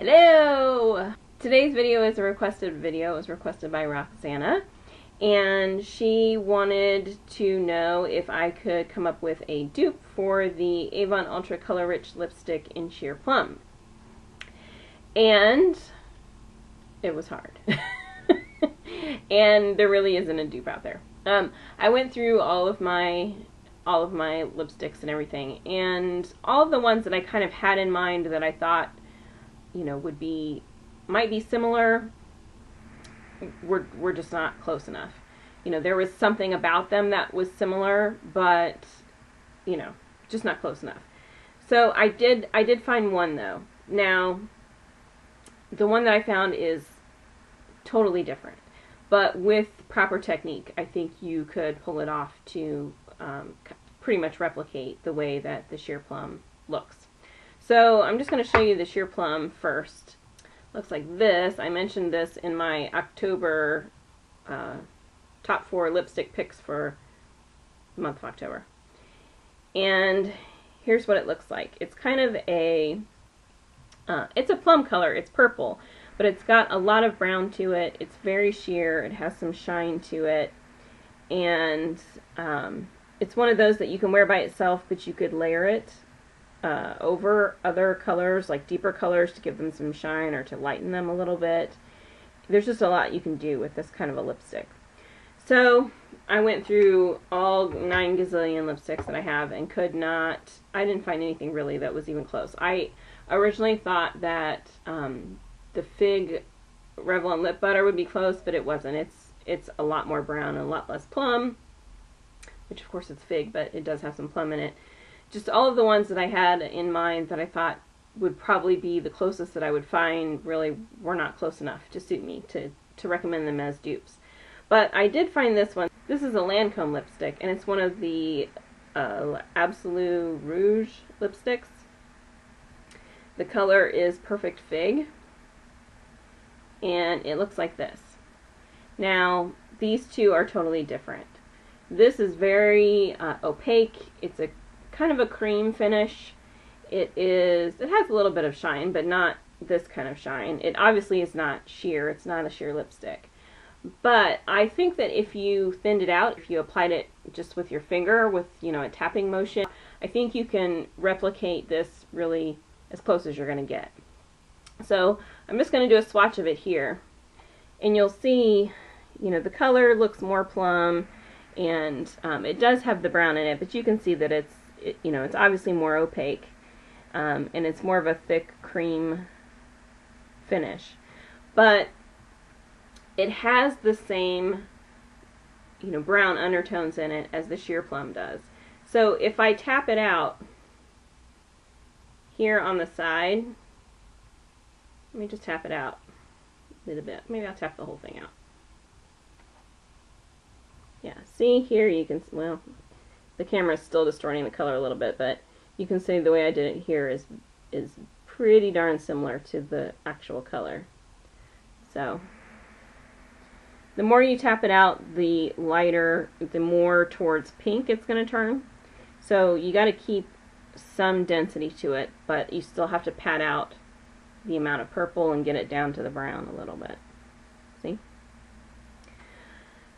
Hello! Today's video is a requested video. It was requested by Roxana, and she wanted to know if I could come up with a dupe for the Avon Ultra Color Rich Lipstick in Sheer Plum. And it was hard. And there really isn't a dupe out there. I went through all of my lipsticks and everything, and all of the ones that I kind of had in mind that I thought, you know, might be similar, were just not close enough. You know, there was something about them that was similar, but, you know, just not close enough. So I did find one though. Now, the one that I found is totally different, but with proper technique, I think you could pull it off to pretty much replicate the way that the Sheer Plum looks. So I'm just going to show you the Sheer Plum first. Looks like this. I mentioned this in my October top 4 lipstick picks for the month of October. And here's what it looks like. It's kind of a, it's a plum color. It's purple, but it's got a lot of brown to it. It's very sheer. It has some shine to it. And it's one of those that you can wear by itself, but you could layer it over other colors, like deeper colors, to give them some shine or to lighten them a little bit. There's just a lot you can do with this kind of a lipstick. So I went through all 9 gazillion lipsticks that I have and I didn't find anything really that was even close. I originally thought that the Fig Revlon Lip Butter would be close, but it wasn't. It's a lot more brown and a lot less plum, which of course it's fig, but it does have some plum in it. Just all of the ones that I had in mind that I thought would probably be the closest that I would find really were not close enough to suit me to recommend them as dupes. But I did find this one. This is a Lancome lipstick, and it's one of the Absolute Rouge lipsticks. The color is Perfect Fig, and it looks like this. Now, these two are totally different. This is very opaque. It's a kind of a cream finish. It has a little bit of shine, but not this kind of shine. It obviously is not sheer. It's not a sheer lipstick. But I think that if you thinned it out, if you applied it just with your finger with, you know, a tapping motion, I think you can replicate this really as close as you're going to get. So I'm just going to do a swatch of it here, and you'll see, you know, the color looks more plum, and it does have the brown in it, but you can see that it's obviously more opaque, and it's more of a thick cream finish. But it has the same, you know, brown undertones in it as the Sheer Plum does. So if I tap it out here on the side, let me just tap it out a little bit. Maybe I'll tap the whole thing out. Yeah, see here you can, well, the camera is still distorting the color a little bit, but you can see the way I did it here is pretty darn similar to the actual color. So the more you tap it out, the lighter, the more towards pink it's going to turn. So you got to keep some density to it, but you still have to pat out the amount of purple and get it down to the brown a little bit. See?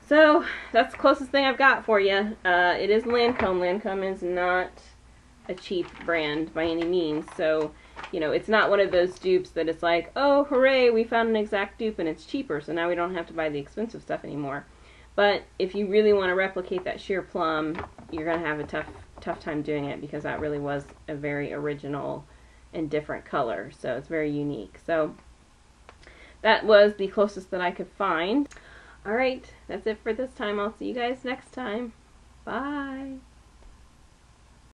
So that's the closest thing I've got for you. It is Lancome. Lancome is not a cheap brand by any means, so, you know, it's not one of those dupes that it's like, oh hooray, we found an exact dupe and it's cheaper, so now we don't have to buy the expensive stuff anymore. But if you really want to replicate that Sheer Plum, you're going to have a tough time doing it, because that really was a very original and different color, so it's very unique. So that was the closest that I could find. Alright, that's it for this time. I'll see you guys next time. Bye!